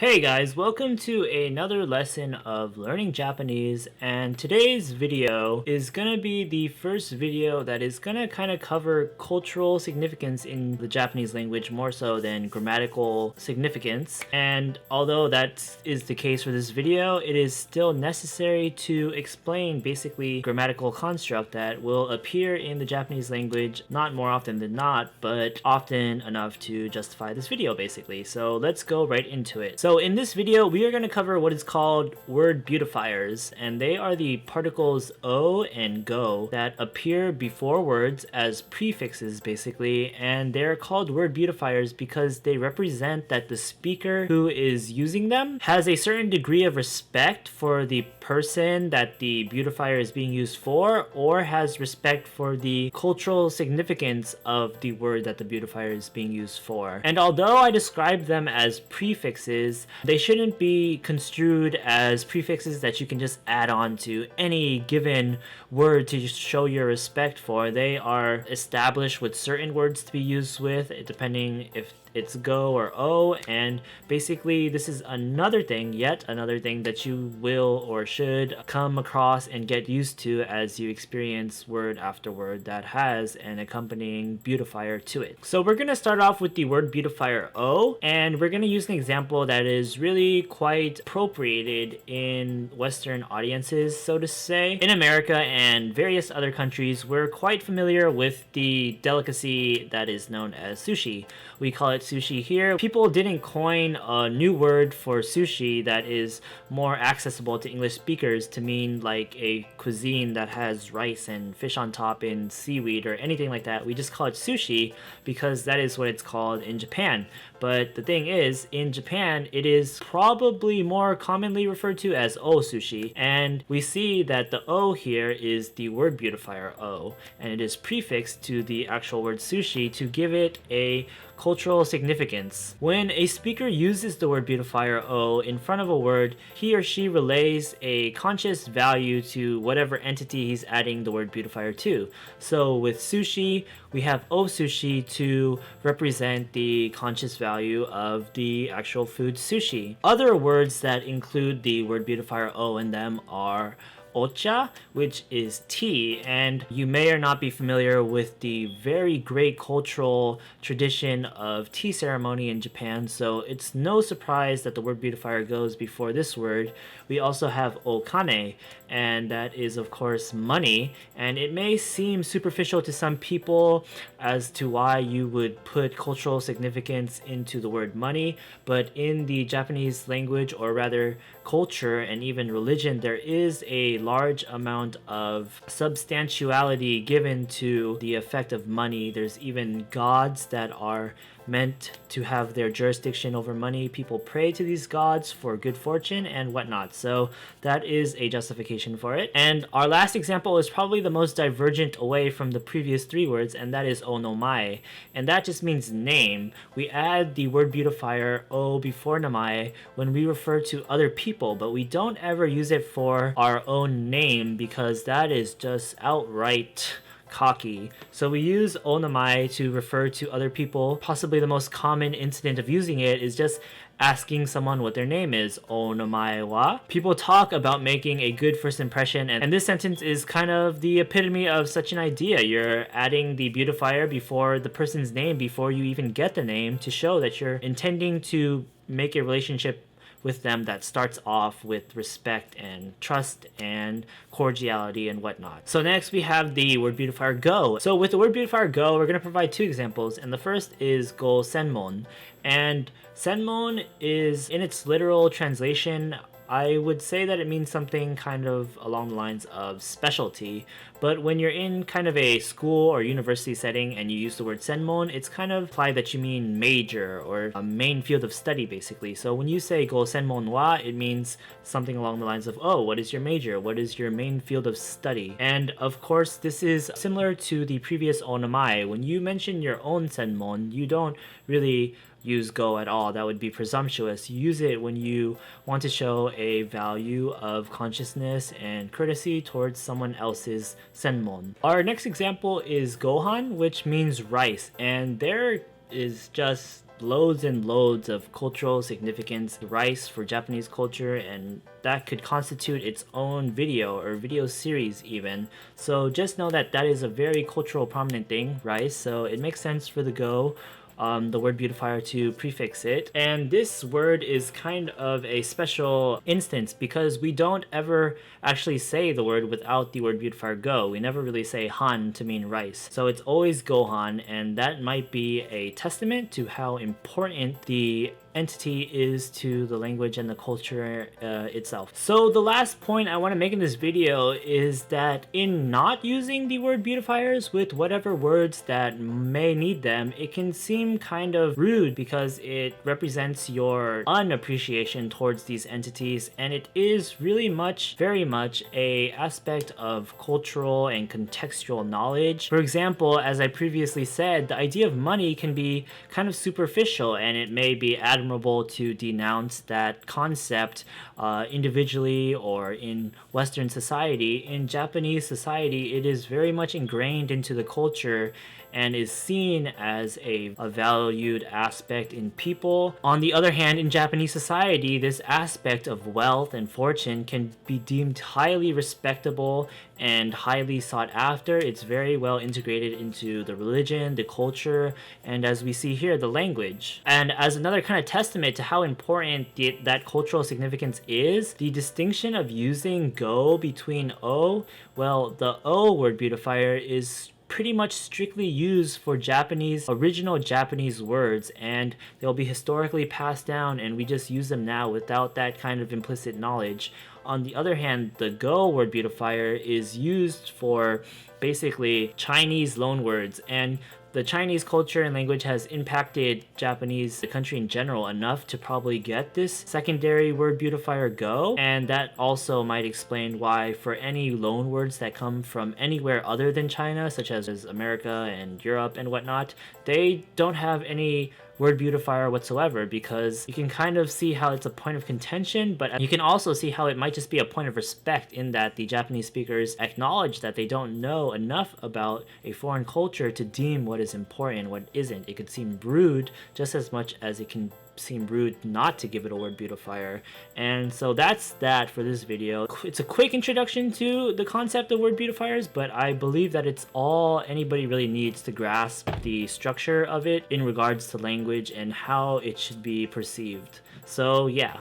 Hey guys, welcome to another lesson of learning Japanese, and today's video is gonna be the first video that is gonna kind of cover cultural significance in the Japanese language more so than grammatical significance. And although that is the case for this video, it is still necessary to explain basically grammatical construct that will appear in the Japanese language not more often than not, but often enough to justify this video basically. So let's go right into it. So in this video, we are going to cover what is called word beautifiers, and they are the particles o and go that appear before words as prefixes basically, and they're called word beautifiers because they represent that the speaker who is using them has a certain degree of respect for the person that the beautifier is being used for, or has respect for the cultural significance of the word that the beautifier is being used for. And although I describe them as prefixes, they shouldn't be construed as prefixes that you can just add on to any given word to show your respect for. They are established with certain words to be used with, depending if it's go or o, and basically this is yet another thing that you will or should come across and get used to as you experience word after word that has an accompanying beautifier to it. So we're going to start off with the word beautifier o, and we're going to use an example that is really quite appropriated in Western audiences, so to say. In America and various other countries, we're quite familiar with the delicacy that is known as sushi. We call it sushi here. People didn't coin a new word for sushi that is more accessible to English speakers to mean like a cuisine that has rice and fish on top and seaweed or anything like that. We just call it sushi because that is what it's called in Japan. But the thing is, in Japan, it is probably more commonly referred to as o sushi, and we see that the o here is the word beautifier o, and it is prefixed to the actual word sushi to give it a cultural significance. When a speaker uses the word beautifier o in front of a word, he or she relays a conscious value to whatever entity he's adding the word beautifier to. So with sushi, we have o sushi to represent the conscious value of the actual food sushi. Other words that include the word beautifier o in them are ocha, which is tea, and you may or not be familiar with the very great cultural tradition of tea ceremony in Japan, so it's no surprise that the word beautifier goes before this word. We also have okane, and that is of course money, and it may seem superficial to some people as to why you would put cultural significance into the word money, but in the Japanese language, or rather culture and even religion, there is a large amount of substantiality given to the effect of money. There's even gods that are meant to have their jurisdiction over money. People pray to these gods for good fortune and whatnot, so that is a justification for it. And our last example is probably the most divergent away from the previous three words, and that is onomae, and that just means name. We add the word beautifier o before namae when we refer to other people, but we don't ever use it for our own name because that is just outright cocky. So we use onamai to refer to other people. Possibly the most common incident of using it is just asking someone what their name is. Onamai wa. People talk about making a good first impression, and this sentence is kind of the epitome of such an idea. You're adding the beautifier before the person's name before you even get the name to show that you're intending to make a relationship with them that starts off with respect and trust and cordiality and whatnot. So next we have the word beautifier go. So with the word beautifier go, we're going to provide two examples, and the first is go senmon. And senmon is, in its literal translation, I would say that it means something kind of along the lines of specialty, but when you're in kind of a school or university setting and you use the word senmon, it's kind of implied that you mean major or a main field of study basically. So when you say go senmon wa, it means something along the lines of, oh, what is your major? What is your main field of study? And of course, this is similar to the previous onamai. When you mention your own senmon, you don't really use go at all. That would be presumptuous. You use it when you want to show a value of consciousness and courtesy towards someone else's senmon. Our next example is gohan, which means rice, and there is just loads and loads of cultural significance, rice for Japanese culture, and that could constitute its own video or video series even. So just know that that is a very cultural prominent thing, rice, so it makes sense for the go. The word beautifier to prefix it. And this word is kind of a special instance because we don't ever actually say the word without the word beautifier go. We never really say han to mean rice. So it's always gohan, and that might be a testament to how important the entity is to the language and the culture itself. So the last point I want to make in this video is that in not using the word beautifiers with whatever words that may need them, it can seem kind of rude because it represents your unappreciation towards these entities, and it is really much, very much a aspect of cultural and contextual knowledge. For example, as I previously said, the idea of money can be kind of superficial, and it may be admirable to denounce that concept individually or in Western society. In Japanese society, it is very much ingrained into the culture and is seen as a valued aspect in people. On the other hand, in Japanese society, this aspect of wealth and fortune can be deemed highly respectable and highly sought after. It's very well integrated into the religion, the culture, and as we see here, the language. And as another kind of testament to how important that cultural significance is, the distinction of using go between o, well, the o word beautifier is pretty much strictly used for original Japanese words, and they'll be historically passed down, and we just use them now without that kind of implicit knowledge. On the other hand, the go word beautifier is used for basically Chinese loanwords, and the Chinese culture and language has impacted Japanese, the country in general, enough to probably get this secondary word beautifier go, and that also might explain why for any loan words that come from anywhere other than China, such as America and Europe and whatnot, they don't have any word beautifier whatsoever, because you can kind of see how it's a point of contention, but you can also see how it might just be a point of respect in that the Japanese speakers acknowledge that they don't know enough about a foreign culture to deem what is important and what isn't. It could seem rude just as much as it can seem rude not to give it a word beautifier. And so that's that for this video. It's a quick introduction to the concept of word beautifiers, but I believe that it's all anybody really needs to grasp the structure of it in regards to language and how it should be perceived. So yeah.